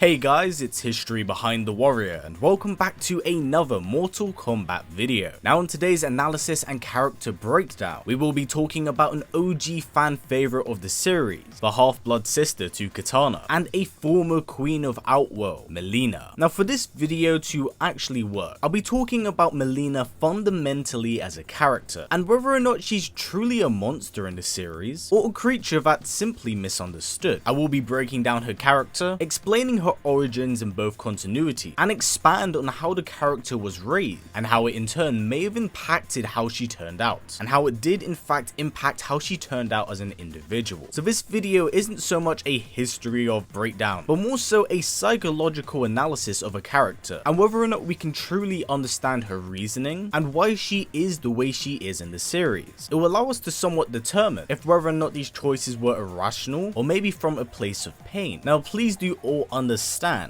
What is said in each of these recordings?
Hey guys, it's History Behind the Warrior and welcome back to another Mortal Kombat video. Now in today's analysis and character breakdown, we will be talking about an OG fan favorite of the series, the half-blood sister to Kitana, and a former queen of Outworld, Mileena. Now for this video to actually work, I'll be talking about Mileena fundamentally as a character, and whether or not she's truly a monster in the series, or a creature that's simply misunderstood. I will be breaking down her character, explaining her origins in both continuity, and expand on how the character was raised, and how it in turn may have impacted how she turned out, and how it did in fact impact how she turned out as an individual. So this video isn't so much a history of breakdown, but more so a psychological analysis of a character, and whether or not we can truly understand her reasoning, and why she is the way she is in the series. It will allow us to somewhat determine if whether or not these choices were irrational, or maybe from a place of pain. Now please do all understand,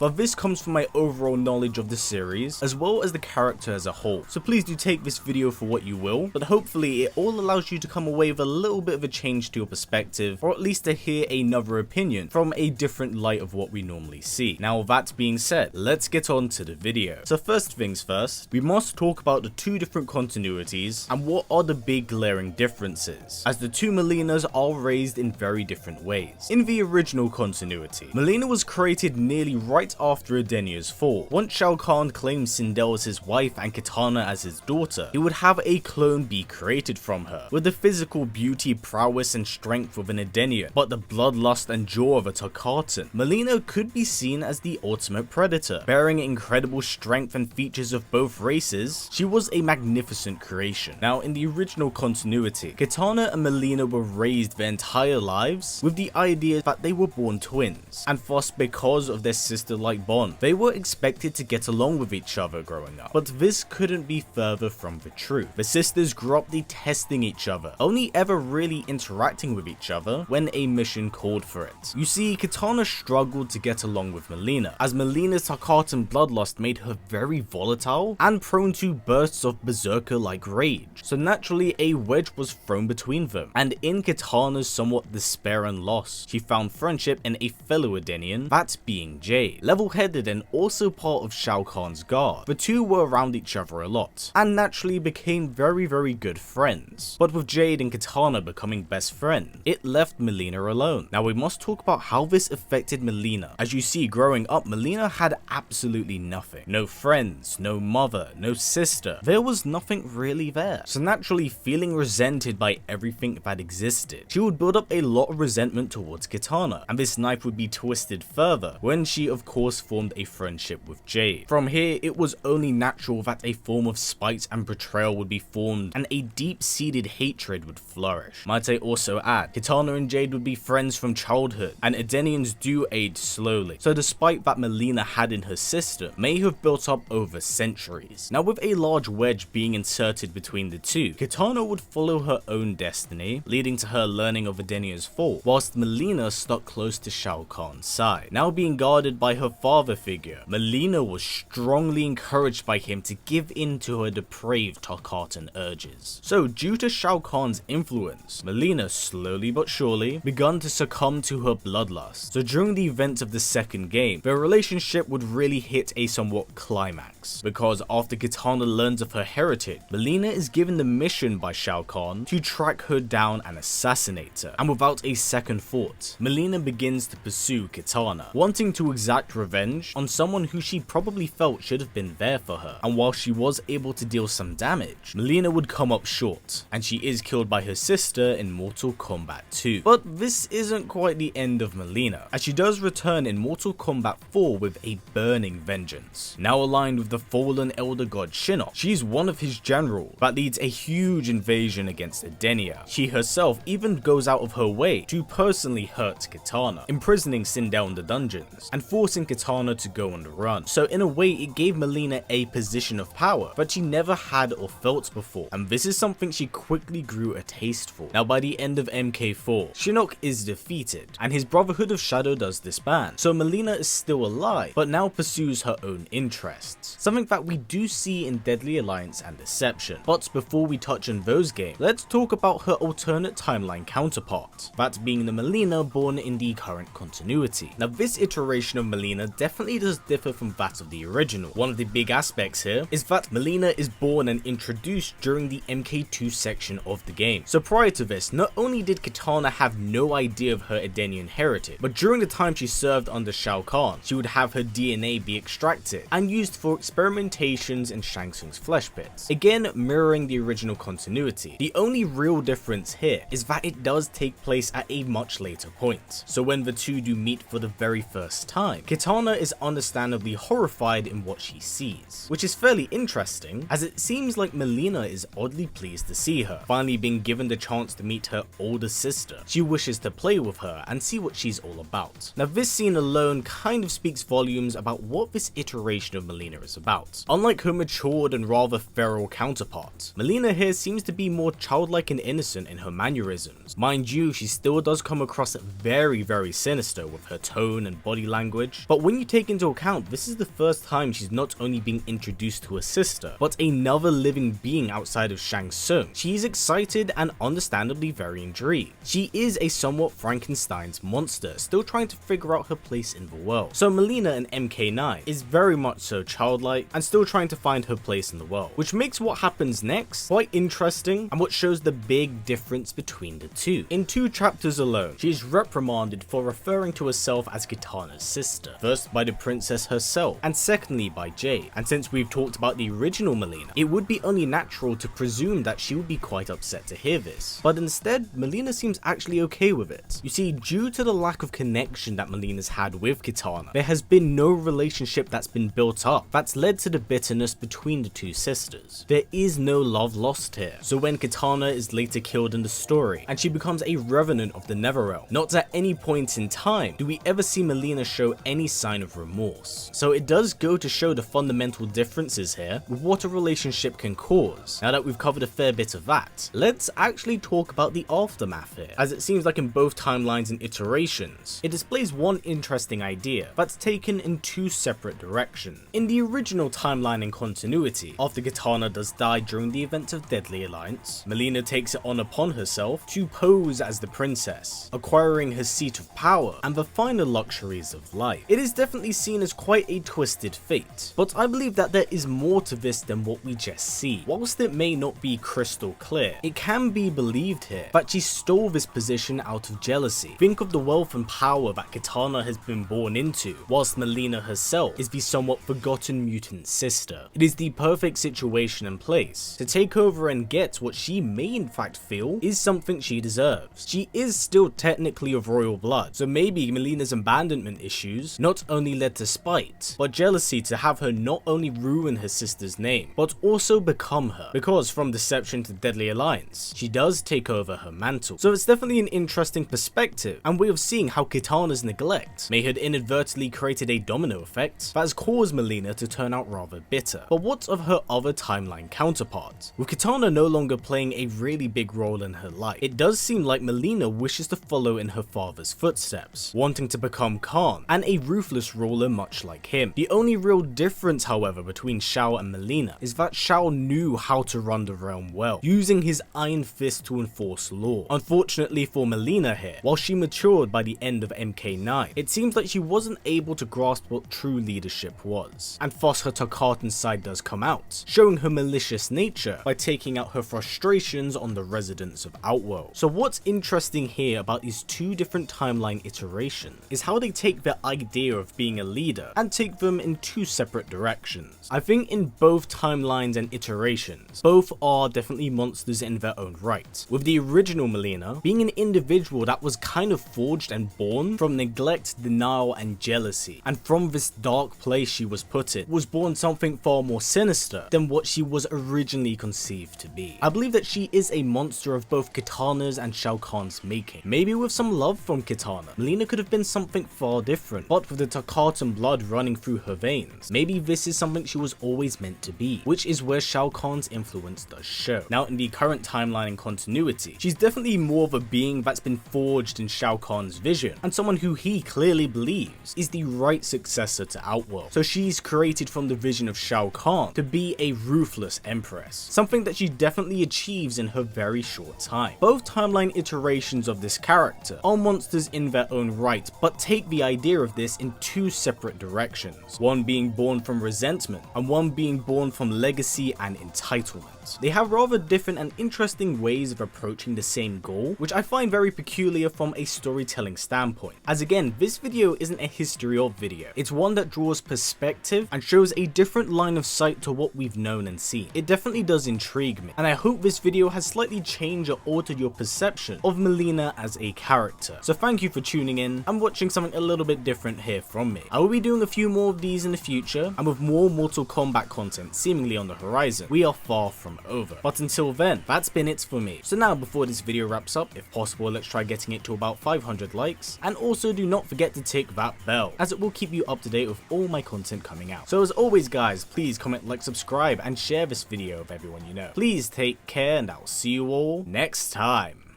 but this comes from my overall knowledge of the series as well as the character as a whole, so please do take this video for what you will, but hopefully it all allows you to come away with a little bit of a change to your perspective, or at least to hear another opinion from a different light of what we normally see. Now that being said, let's get on to the video. So first things first, we must talk about the two different continuities and what are the big glaring differences, as the two Mileenas are raised in very different ways. In the original continuity, Mileena was created nearly right after Edenia's fall. Once Shao Kahn claimed Sindel as his wife and Kitana as his daughter, he would have a clone be created from her, with the physical beauty, prowess and strength of an Edenian, but the bloodlust and jaw of a Tarkatan. Mileena could be seen as the ultimate predator, bearing incredible strength and features of both races. She was a magnificent creation. Now in the original continuity, Kitana and Mileena were raised their entire lives with the idea that they were born twins, and thus because of their sister-like bond, they were expected to get along with each other growing up, but this couldn't be further from the truth. The sisters grew up detesting each other, only ever really interacting with each other when a mission called for it. You see, Kitana struggled to get along with Mileena, as Mileena's Tarkatan bloodlust made her very volatile and prone to bursts of berserker-like rage, so naturally a wedge was thrown between them, and in Kitana's somewhat despair and loss, she found friendship in a fellow Edenian, that being Jade. Level-headed and also part of Shao Kahn's guard, the two were around each other a lot, and naturally became very good friends. But with Jade and Kitana becoming best friends, it left Mileena alone. Now we must talk about how this affected Mileena. As you see, growing up, Mileena had absolutely nothing. No friends, no mother, no sister. There was nothing really there. So naturally, feeling resented by everything that existed, she would build up a lot of resentment towards Kitana, and this knife would be twisted further when she of course formed a friendship with Jade. From here, it was only natural that a form of spite and betrayal would be formed, and a deep-seated hatred would flourish. Might I also add, Kitana and Jade would be friends from childhood, and Edenians do age slowly, so despite that Mileena had in her sister, may have built up over centuries. Now with a large wedge being inserted between the two, Kitana would follow her own destiny, leading to her learning of Edenia's fall, whilst Mileena stuck close to Shao Kahn's side. Now being guarded by her father figure, Mileena was strongly encouraged by him to give in to her depraved Tarkatan urges. So due to Shao Kahn's influence, Mileena slowly but surely begun to succumb to her bloodlust. So during the events of the second game, their relationship would really hit a somewhat climax, because after Kitana learns of her heritage, Mileena is given the mission by Shao Kahn to track her down and assassinate her, and without a second thought, Mileena begins to pursue Kitana, wanting to exact revenge on someone who she probably felt should have been there for her. And while she was able to deal some damage, Mileena would come up short, and she is killed by her sister in Mortal Kombat 2. But this isn't quite the end of Mileena, as she does return in Mortal Kombat 4 with a burning vengeance. Now aligned with the fallen elder god Shinnok, she's one of his generals that leads a huge invasion against Edenia. She herself even goes out of her way to personally hurt Kitana, imprisoning Sindel in the dungeons, and forcing Kitana to go on the run. So in a way, it gave Mileena a position of power that she never had or felt before, and this is something she quickly grew a taste for. Now by the end of MK4, Shinnok is defeated, and his Brotherhood of Shadow does disband, so Mileena is still alive, but now pursues her own interests, something that we do see in Deadly Alliance and Deception. But before we touch on those games, let's talk about her alternate timeline counterpart, that being the Mileena born in the current continuity. Now this iteration iteration of Mileena definitely does differ from that of the original. One of the big aspects here is that Mileena is born and introduced during the MK2 section of the game. So prior to this, not only did Kitana have no idea of her Edenian heritage, but during the time she served under Shao Kahn, she would have her DNA be extracted and used for experimentations in Shang Tsung's flesh pits, again mirroring the original continuity. The only real difference here is that it does take place at a much later point. So when the two do meet for the very first time, Kitana is understandably horrified in what she sees, which is fairly interesting as it seems like Mileena is oddly pleased to see her, finally being given the chance to meet her older sister. She wishes to play with her and see what she's all about. Now this scene alone kind of speaks volumes about what this iteration of Mileena is about. Unlike her matured and rather feral counterpart, Mileena here seems to be more childlike and innocent in her mannerisms. Mind you, she still does come across very sinister with her tone and body language, but when you take into account this is the first time she's not only being introduced to her sister, but another living being outside of Shang Tsung, she's excited and understandably very intrigued. She is a somewhat Frankenstein's monster, still trying to figure out her place in the world. So Mileena in MK9 is very much so childlike and still trying to find her place in the world, which makes what happens next quite interesting and what shows the big difference between the two. In 2 chapters alone, she is reprimanded for referring to herself as Kitana's sister, first by the princess herself and secondly by Jade. And since we've talked about the original Mileena, it would be only natural to presume that she would be quite upset to hear this, but instead Mileena seems actually okay with it. You see, due to the lack of connection that Mileena's had with Kitana, there has been no relationship that's been built up that's led to the bitterness between the two sisters. There is no love lost here. So when Kitana is later killed in the story and she becomes a revenant of the Netherrealm, not at any point in time do we ever see Mileena show any sign of remorse. So it does go to show the fundamental differences here with what a relationship can cause. Now that we've covered a fair bit of that, let's actually talk about the aftermath here, as it seems like in both timelines and iterations, it displays one interesting idea that's taken in 2 separate directions. In the original timeline and continuity, after Kitana does die during the events of Deadly Alliance, Mileena takes it on upon herself to pose as the princess, acquiring her seat of power and the finer luxuries of life. It is definitely seen as quite a twisted fate, but I believe that there is more to this than what we just see. Whilst it may not be crystal clear, it can be believed here that she stole this position out of jealousy. Think of the wealth and power that Kitana has been born into, whilst Mileena herself is the somewhat forgotten mutant sister. It is the perfect situation and place to take over and get what she may in fact feel is something she deserves. She is still technically of royal blood, so maybe Mileena's abandonment issues not only led to spite, but jealousy to have her not only ruin her sister's name, but also become her, because from deception to Deadly Alliance, she does take over her mantle. So it's definitely an interesting perspective and way of seeing how Kitana's neglect may have inadvertently created a domino effect that has caused Mileena to turn out rather bitter. But what of her other timeline counterparts? With Kitana no longer playing a really big role in her life, it does seem like Mileena wishes to follow in her father's footsteps, wanting to become Kahn and a ruthless ruler much like him. The only real difference, however, between Shao and Mileena is that Shao knew how to run the realm well, using his iron fist to enforce law. Unfortunately for Mileena here, while she matured by the end of MK9, it seems like she wasn't able to grasp what true leadership was, and thus her Tarkatan side does come out, showing her malicious nature by taking out her frustrations on the residents of Outworld. So what's interesting here about these 2 different timeline iterations is how they take the idea of being a leader and take them in 2 separate directions. I think in both timelines and iterations, both are definitely monsters in their own right, with the original Mileena being an individual that was kind of forged and born from neglect, denial and jealousy, and from this dark place she was put in, was born something far more sinister than what she was originally conceived to be. I believe that she is a monster of both Kitana's and Shao Kahn's making. Maybe with some love from Kitana, Mileena could have been something far different, but with the Tarkatan blood running through her veins, maybe this is something she was always meant to be, which is where Shao Kahn's influence does show. Now in the current timeline and continuity, she's definitely more of a being that's been forged in Shao Kahn's vision, and someone who he clearly believes is the right successor to Outworld. So she's created from the vision of Shao Kahn to be a ruthless empress, something that she definitely achieves in her very short time. Both timeline iterations of this character are monsters in their own right, but take the idea idea of this in two separate directions, one being born from resentment and one being born from legacy and entitlement. They have rather different and interesting ways of approaching the same goal, which I find very peculiar from a storytelling standpoint, as again, this video isn't a history of video, it's one that draws perspective and shows a different line of sight to what we've known and seen. It definitely does intrigue me, and I hope this video has slightly changed or altered your perception of Mileena as a character. So thank you for tuning in and watching something a little bit different here from me. I will be doing a few more of these in the future, and with more Mortal Kombat content seemingly on the horizon, we are far from over. But until then, that's been it for me. So now, before this video wraps up, if possible, let's try getting it to about 500 likes, and also do not forget to tick that bell, as it will keep you up to date with all my content coming out. So as always guys, please comment, like, subscribe, and share this video with everyone you know. Please take care, and I'll see you all next time.